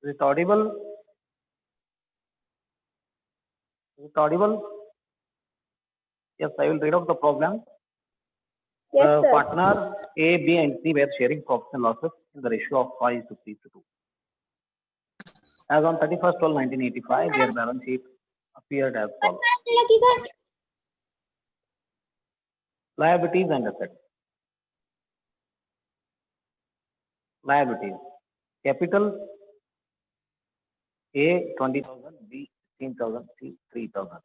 Is it audible? Is it audible? Yes, I will read out the problem. Yes, sir. Partners A, B, and C were sharing profits and losses in the ratio of 5:3:2. As on 31st 12 1985, their balance sheet appeared as follows. Liabilities and assets. Liabilities. Capital A 20,000, B 15,000, C 3,000.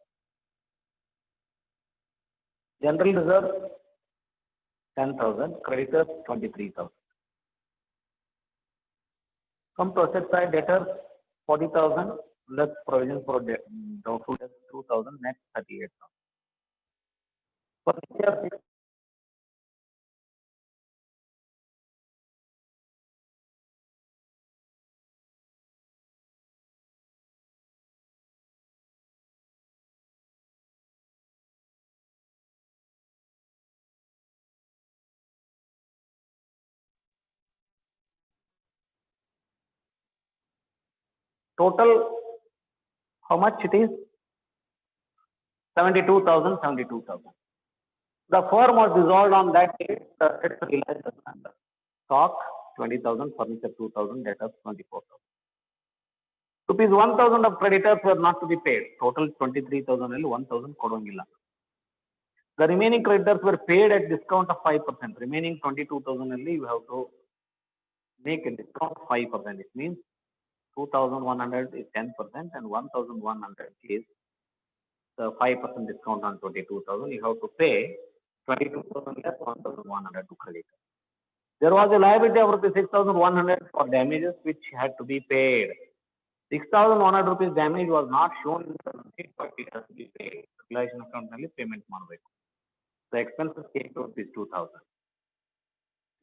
General reserve 10,000, creditors 23,000. Come to asset side, debtors 40,000, less provision for doubtful debts 2,000, net 38,000. Furniture total, how much it is? 72,000, 72,000. The firm was dissolved on that date. The assets realized as under. Stock 20,000, furniture 2,000, debtors 24,000. Rupees 1,000 of creditors were not to be paid. Total 23,000 1,000 ಕೊಡೋಂಗಿಲ್ಲ. The remaining creditors were paid at discount of 5%. Remaining 22,000 you have to make a discount of 5%. It means 2,100 is 10% and 1,100 is the 5% discount on 22,000. You have to pay 22,000 less 1,100 to creditors. There was a liability of rupees 6,100 for damages which had to be paid. 6,100 rupees damage was not shown in the balance sheet, but it has to be paid. Realization account ನಲ್ಲಿ payment ಮಾಡಬೇಕು. The expenses came to rupees 2,000.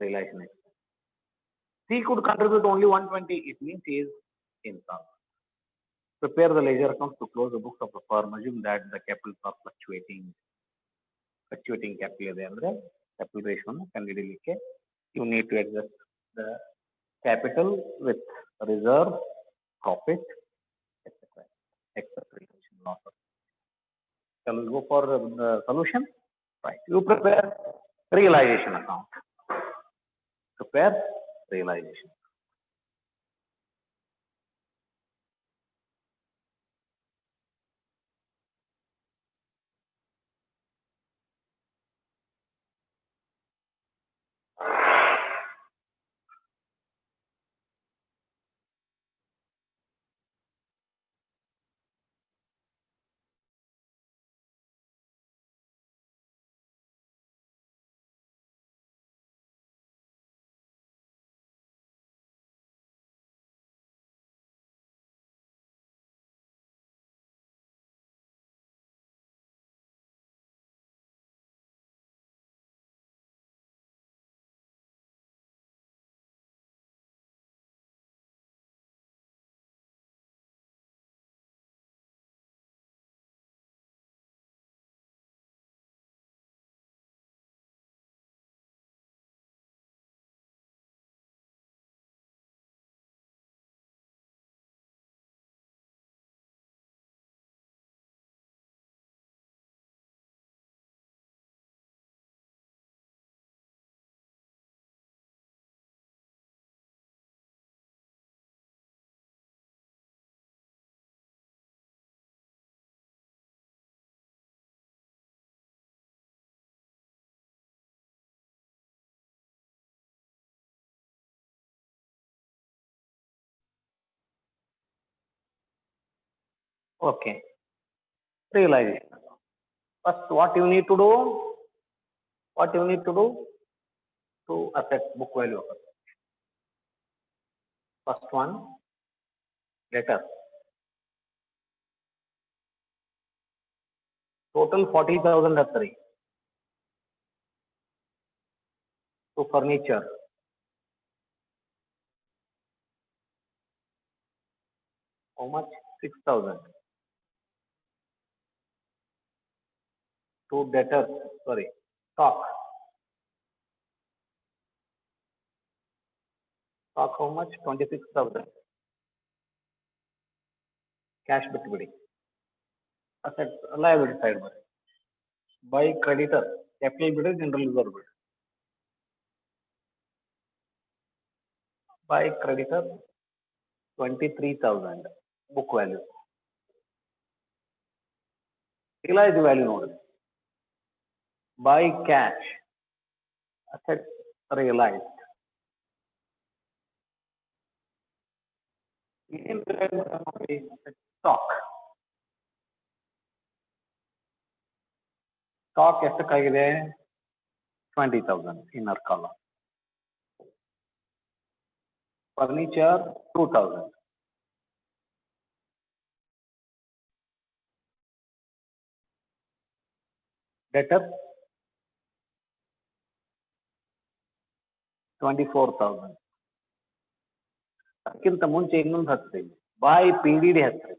Realization expense. C could contribute only 120. It means he is insolvent. Prepare the ledger accounts to close the books of the firm. Assume that the capitals are fluctuating capital ಇದೆ ಅಂದ್ರೆ capital ratio ಅನ್ನು ಕಂಡುಹಿಡಿಯಲಿಕ್ಕೆ you need to adjust the capital with reserve, profit, etc. Relation loss. Shall we go for the solution? Right. You prepare realization account. Prepare realization. Okay. Realization. First, what you need to do? What you need to do to assess book value? First one, debtors. Total 40,000 are 3. To furniture. How much? 6,000. To debtors, sorry, stock. Stock how much? 26,000. Cash ಬಿಟ್ಬಿಡಿ. Asset liability side ಬರ್ರಿ. By creditor capital ಬಿಡ್ರಿ, general reserve ಬಿಡ್ರಿ. By creditor 23,000 book value. Realise value ನೋಡ್ರಿ. By cash asset realised. Stock. Stock ಎಷ್ಟಕ್ಕಾಗಿದೆ? 20,000 inner column. Furniture 2,000. Debtor 24,000. ಅದಕ್ಕಿಂತ ಮುಂಚೆ ಇನ್ನೊಂದು ಹಚ್ರಿ, ಬೈ PDD ಹಚ್ರಿ.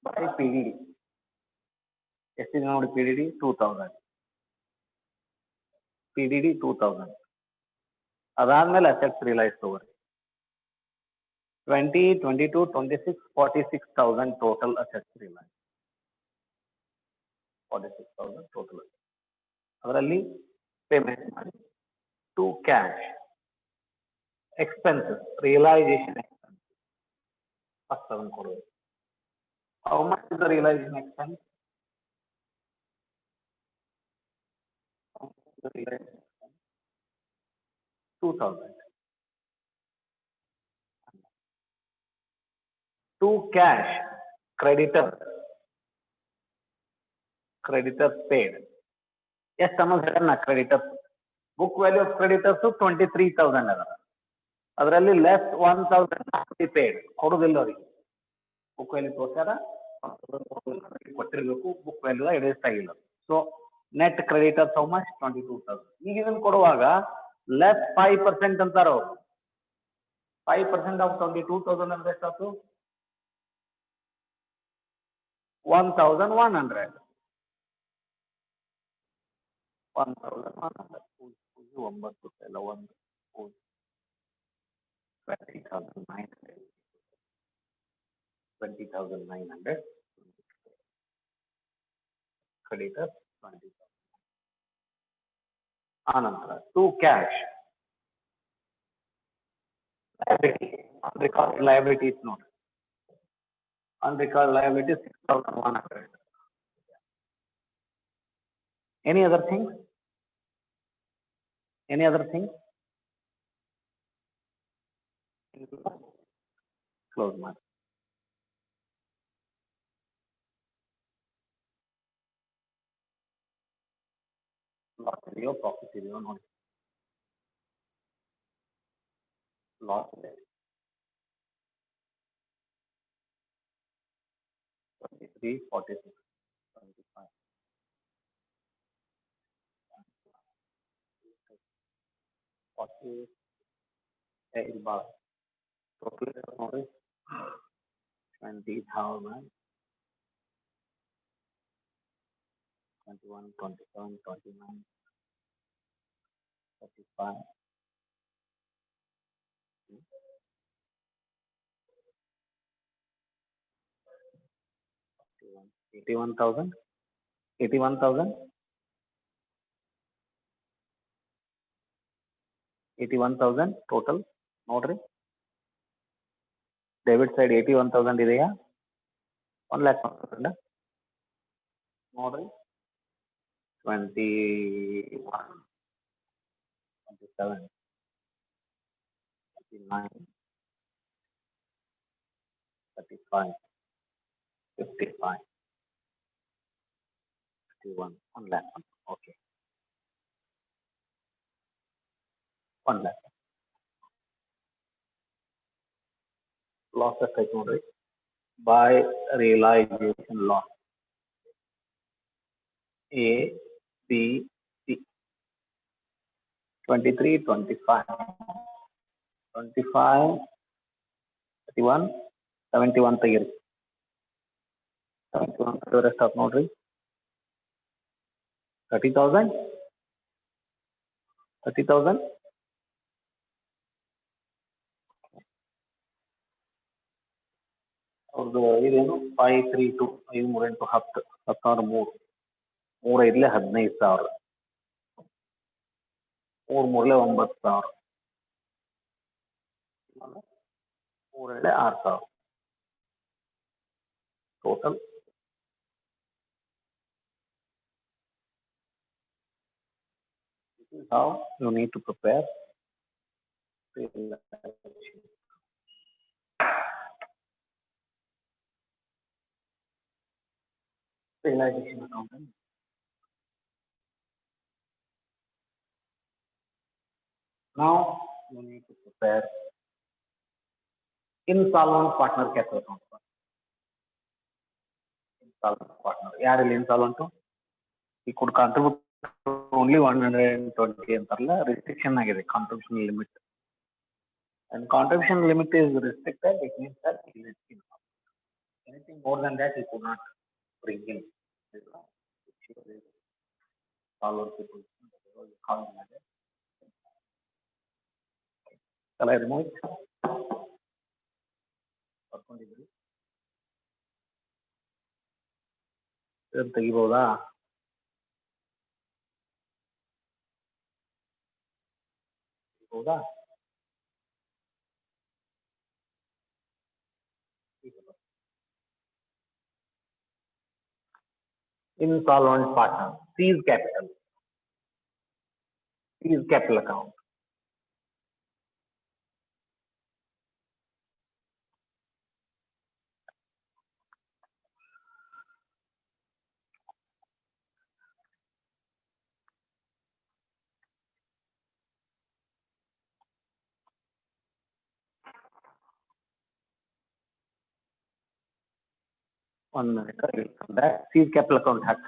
ಬೈ PDD ಎಷ್ಟಿದೆ ನೋಡಿ? PDD 2,000. PDD 2,000. ಅದಾದ್ಮೇಲೆ ಅಸೆಟ್ಸ್ ರಿಯಲೈಸ್ ತಗೋರಿ. 20, 22, 26, 46,000 ಟೋಟಲ್ ಅಸೆಟ್ಸ್ ರಿಯಲೈಸ್. 46,000 ಟೋಟಲ್. ಅದರಲ್ಲಿ ಪೇಮೆಂಟ್ ಮಾಡಿ. To cash expenses realisation expense first ಅದನ್ನು ಕೊಡೋದು. How much is the realisation expense? 2,000. To cash creditor paid. ಎಷ್ಟು ಅಮೌಂಟ್ ಹೇಳ creditors? Book value of creditors 23,000 ಅದ. ಅದರಲ್ಲಿ ಲೆಸ್ 1,000 ಪೇಡ್ ಕೊಡುದಿಲ್ಲ ಅವರಿಗೆ. ಬುಕ್ ವ್ಯಾಲ್ಯೂ ತೋರ್ಸ್ಯಾರ, ಕೊಟ್ಟಿರ್ಬೇಕು. ಬುಕ್ ವ್ಯಾಲ್ಯೂ ಎಡಿಸ್ಟ್ ಆಗಿಲ್ಲ. So net creditors how much? 22,000. ಈಗ ಇದನ್ನು ಕೊಡುವಾಗ ಲೆಸ್ 5% ಅಂತಾರ ಅವರು. 5% ಆಫ್ 22,000 ಅಂದ್ರೆ ಎಷ್ಟಾಯ್ತು? 1,100. 1,100. 9 ಎಲ್ಲ 1 20,900. 20,900 creditor 20,000. ಆನಂತರ to cash liability, unrecorded liabilities ನೋಡಿ. Unrecorded liabilities 6,100. Any other thing? Any other thing? Close ಮಾಡಿ. ಲಾಸ್ ಇದೆಯೋ ಪ್ರಾಫಿಟ್ ಇದೆಯೋ ನೋಡಿ. ಲಾಸ್ ಇದೆ. 23, 46, 25. 40 ಬಾಳ ಟೋಟಲ್ ನೋಡಿ. 20,000, 21, 27, 29, 35. 81,000. 81,000. 81,000 ಟೋಟಲ್ ನೋಡ್ರಿ. ಡೆಬಿಟ್ ಸೈಡ್ 81,000 ಇದೆಯಾ? 1,00,000 ನೋಡ್ರಿ. 21, 27, 29, 35, 55, 61, 1,00,000. ಓಕೆ, 1,00,000. ಲಾಸ್ ಎಷ್ಟಾಯ್ತು ನೋಡ್ರಿ. By realisation loss A, B, C. 23, 25, 25, 31, 71 ತೆಗೀರಿ. 71 ತೆಗೆದ್ರೆ ಎಷ್ಟಾಯ್ತು ನೋಡ್ರಿ. 30,000. 30,000. ಅವ್ರದ್ದು ಇದೇನು 532 5 3 8 10 10,003 3 5 15,000 3 3 9,000 3 2 6,000 total. This is how you need to prepare realization accountant. Now you need to prepare insolvent partner capital account. Insolvent partner. ಯಾರಲ್ಲಿ insolvent? He could contribute only 120 ಅಂತಾರಲ್ಲ, restriction ಆಗಿದೆ contribution limit. And contribution limit is restricted, it means that he is insolvent. Anything more than that he could not bring in. Insolvent people. Shall I remove it? ತೆಗಿಬಹುದಾ? ಹೌದಾ? Insolvent partner, seize capital account. One minute, I will come back. Seize capital account hack.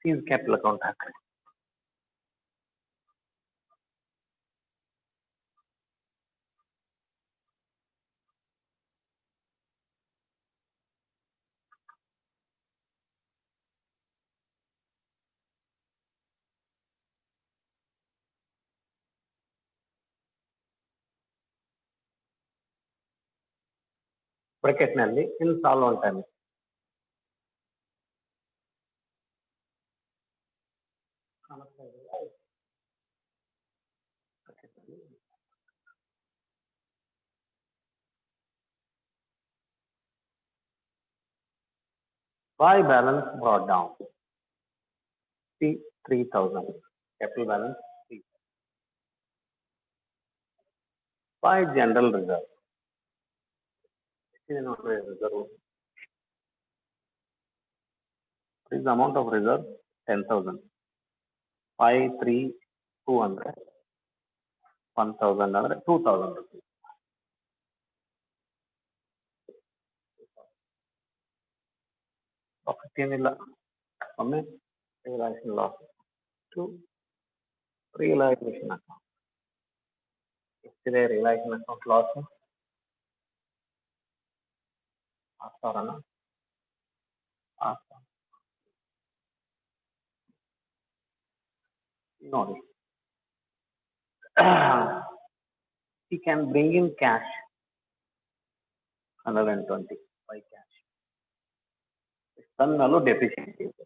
Seize capital account hack. Bracket ನಲ್ಲಿ insolvent ಅಲ್ಲಿ by balance brought down. See 3,000 capital balance. By general reserve. This is not a reserve. What is the amount of reserve? 10,000. 5,3,200. 1,000 2,000 rupees. ಮತ್ತೇನಿಲ್ಲ. ಒಮ್ಮೆ realisation loss to realisation account. ಎಷ್ಟಿದೆ realisation account loss? 6,000ನ? 6,000. ನೋಡಿ, he can bring in cash 120 by cash. ತನ್ನಲ್ಲೂ deficiency ಇದೆ.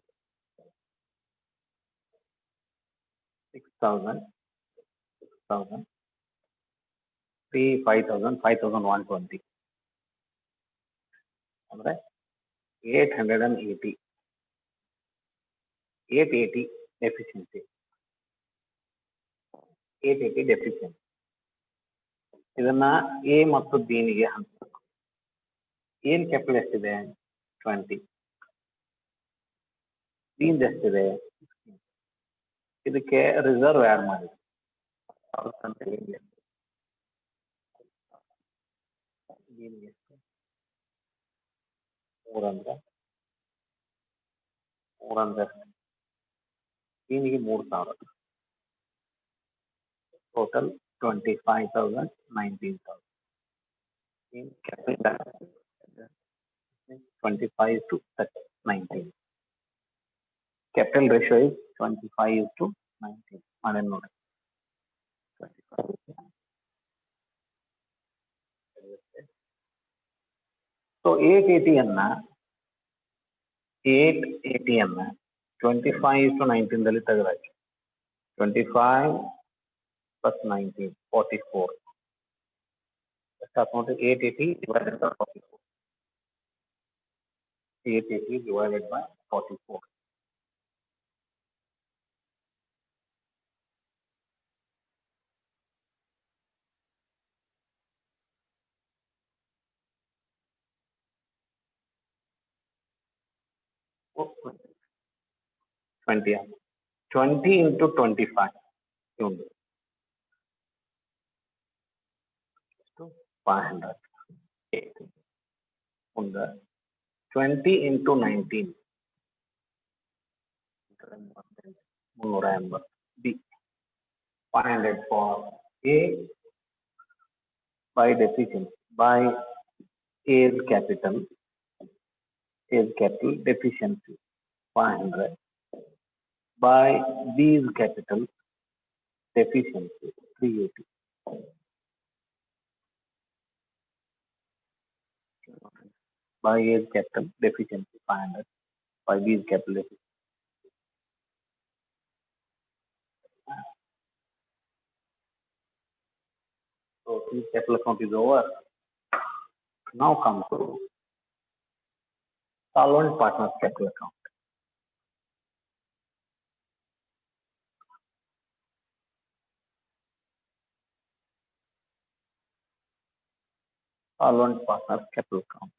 6,000, 6,000, 5,000, 5,120 ಅಂದ್ರೆ 880, 880 deficiency, 880 deficiency. ಇದನ್ನ A ಮತ್ತು ಬಿನಿಗೆ ಹಂಚಬೇಕು. ಏನ್ ಕ್ಯಾಪಿಟಲ್ ಎಷ್ಟಿದೆ? 20. ಬಿಂದು ಎಷ್ಟಿದೆ? 16. ಇದಕ್ಕೆ ರಿಸರ್ವ್ ಆಡ್ ಮಾಡಿ. 300 ಬಿನಿಗೆ 3,000, total 25,000, 19,000. In capital 25 to 19. Capital ratio is 25 to 19. Madam note. 25. So 880 ಅನ್ನ 25 to 19 ದಲ್ಲಿ ತೆಗೆದಾಕಿ. 25 plus 19, 44. Amount is 880 divided by 44. 880 divided by 44. Oh, 20. 20 into 25. 500. 20 into 19. 380. B. 500 for A by deficiency. By A's capital. A's capital deficiency. 500. By B's capital deficiency. 380. By A's capital deficiency 500, by B's capital deficiency. So B's capital account is over. Now come to solvent partners capital account. Solvent partners capital account.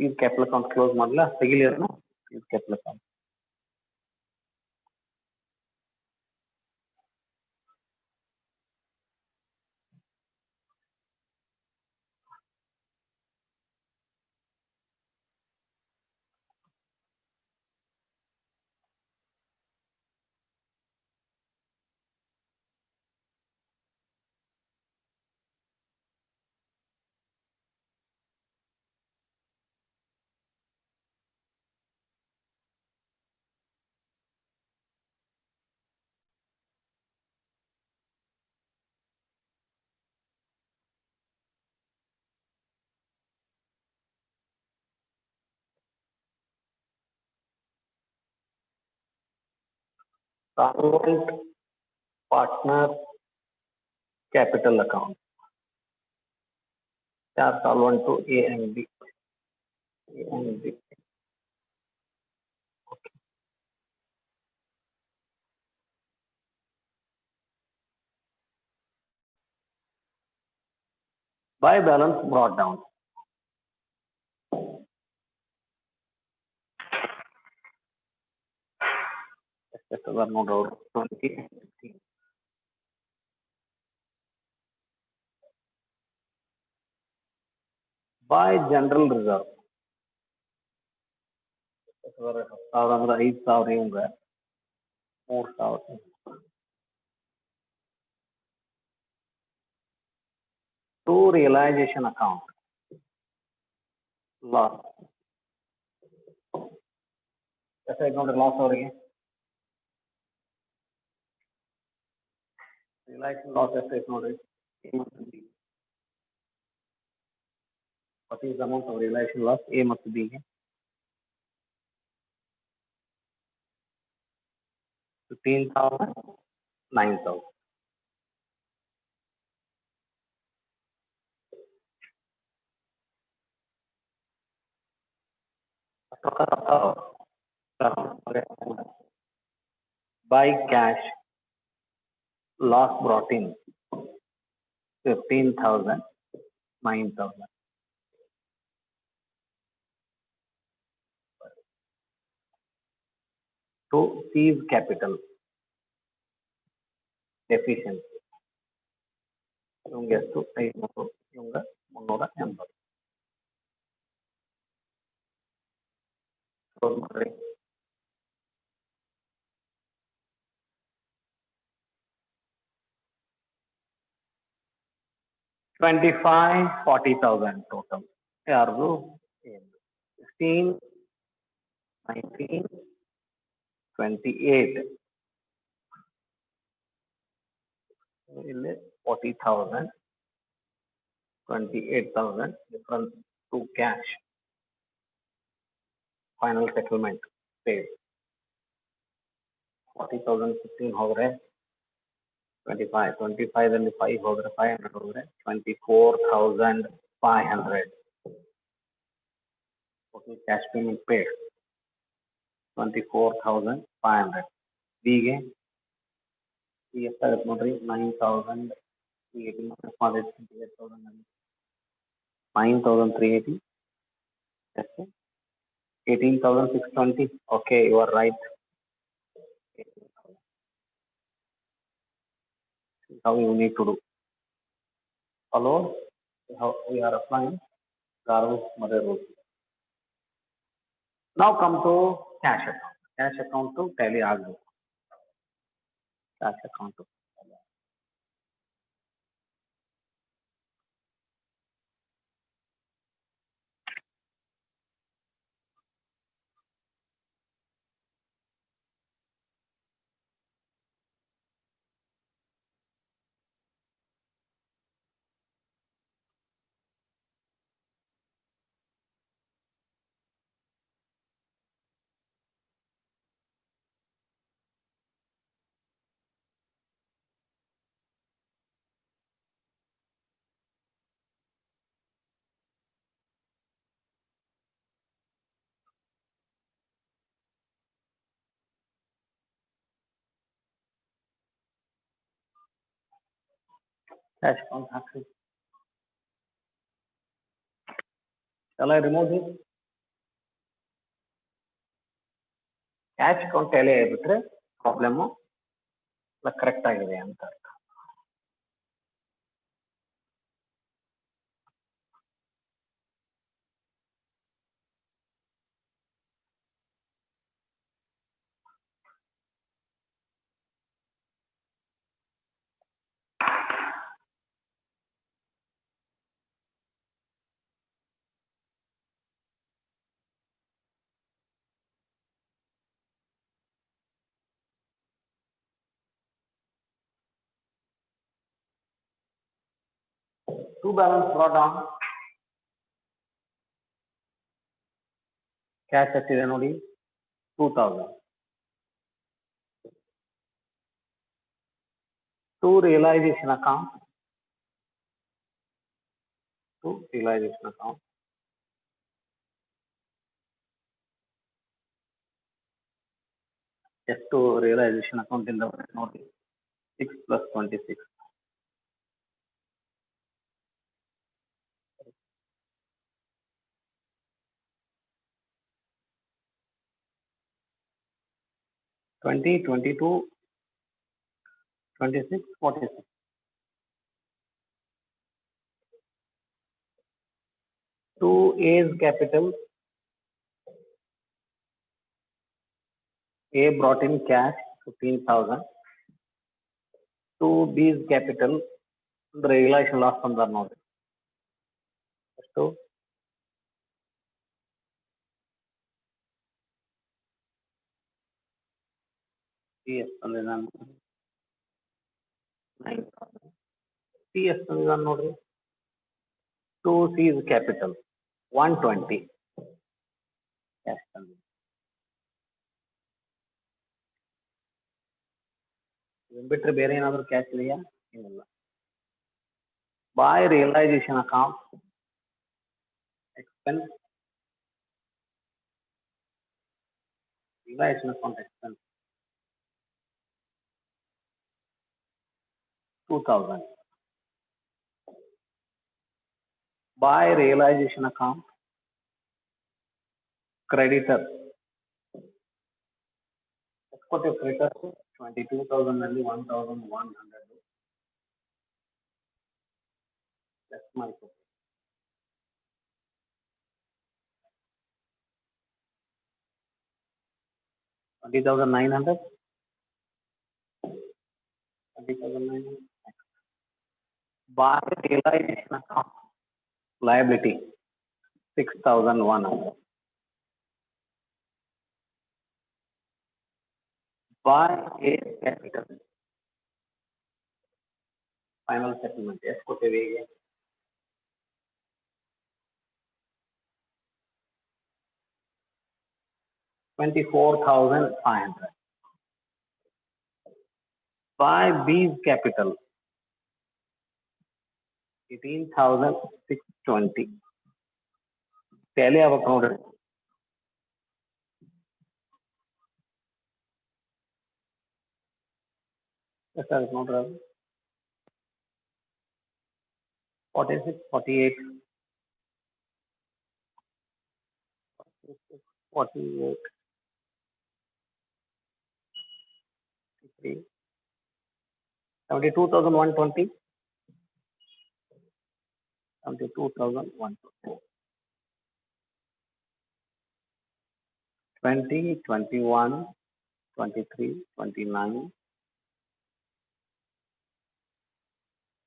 Is capital account close ಮಾಡಲ್ಲ ತೆಗಿಲಿರನ? Is capital account. Solvent partner capital account. They are solvent to A and B. A and B. Okay. By balance brought down. ಎಷ್ಟದ ನೋಡ್ರಿ ಅವರು 2016. By general reserve 10,000 ಅಂದ್ರೆ 5,000 ಇವಂಗ 3,000 to realization account loss ಎಷ್ಟಾಯ್ತು ನೋಡ್ರಿ loss ಅವರಿಗೆ realisation loss ಎಷ್ಟಾಯ್ತು ನೋಡ್ರಿ what is the amount of realization loss A ಮತ್ತು B ಗೆ 15,000 9,000 by cash loss brought in 15,000 9,000 to seize capital efficiency ಇವಂಗ ಎಷ್ಟು 500 ಇವಂಗ 380 ನೋಡ್ರಿ 25,40,000 total ಯಾರ್ದು 16 19 28 ಇಲ್ಲಿ 40,000 28,000 difference to cash final settlement paid 40,000 15 ಹೋದ್ರೆ 25 ಅಲ್ಲಿ 5 ಹೋದ್ರೆ 500 ಹೋದ್ರೆ 24,500 total cash payment paid 24,500 B ಗೆ ಎಷ್ಟಾಗುತ್ತೆ ನೋಡ್ರಿ 9,000 9,380 18,620 okay you are right how you need to do follow how we are applying Garu's mother rule. Now come to cash account to tally ಆಗಬೇಕು cash account to cash account ಹಾಕ್ರಿ shall I remove this cash account tally ಆಗಿಬಿಟ್ರೆ problem correct ಆಗಿದೆ ಅಂತ ಅರ್ಥ to balance brought down cash ಎಷ್ಟಿದೆ ನೋಡಿ 2,000 to realization account ಎಷ್ಟು realisation account ಇಂದ ನೋಡಿ 6 + 26 . 20, 22, 26, 46. Two A's capital. A brought in cash 15,000. Two B's capital. The realization loss from the note. So CS on the 9,000. CS on the note. Two C's capital 120. Cash on the ಬಿಟ್ಟರೆ ಬೇರೆ ಏನಾದರೂ cash ಇದೆಯಾ? ಇಲ್ಲ. By realization account, expense, realization account expense 2,000. By realization account, creditor. Executive creditor 22,000 ನಲ್ಲಿ 1,100. That's my question. 20,900. 20,900. By realization account, liability 6,100. By A capital, final settlement. Executive age 24,500. By B's capital 18,620. Tally our account. Yes, sir, it's not right. 46, 48, 48, 53, 72,120, 72,120, 20, 21, 23, 29,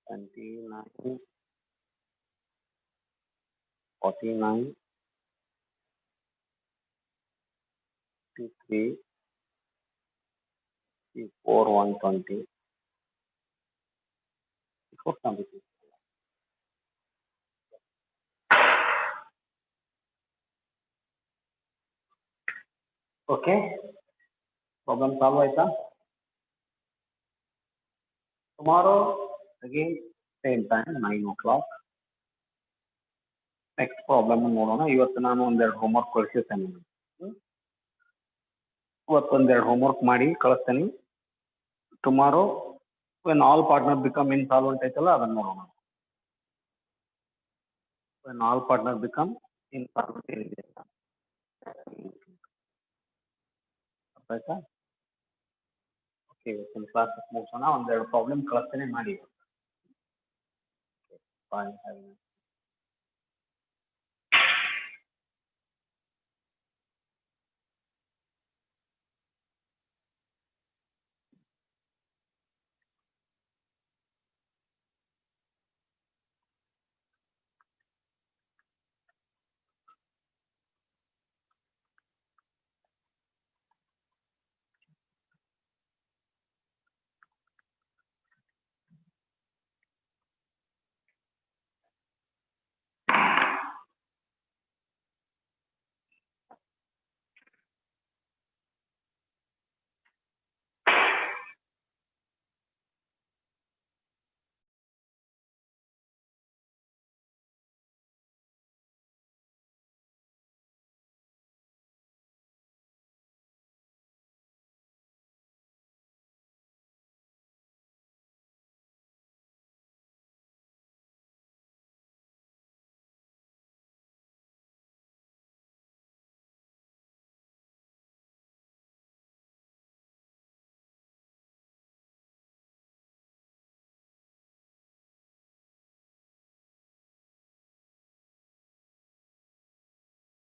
29, 49, 53, 54, 120, 472. Okay, problem solved ಆಯ್ತಾ? Tomorrow again same time 9 o'clock. Next problem ನೋಡೋಣ. ಇವತ್ತು ನಾನು ಒಂದೆರಡು homework ಕಳಿಸಿರ್ತೇನೆ. ಇವತ್ತು ಒಂದೆರಡು homework ಮಾಡಿ ಕಳಿಸ್ತೇನೆ. Tomorrow when all partners become insolvent ಐತಲ್ಲ ಅದನ್ನ ನೋಡೋಣ. When all partners become insolvent ಏನಿದೆ ಆಯ್ತಾ? ಓಕೆ, ಇವತ್ತಿನ ಕ್ಲಾಸ್ ಮುಗಿಸೋಣ. ಒಂದೆರಡು ಪ್ರಾಬ್ಲಮ್ ಕಳಿಸ್ತೇನೆ ಮಾಡಿ. ಬಾಯ್.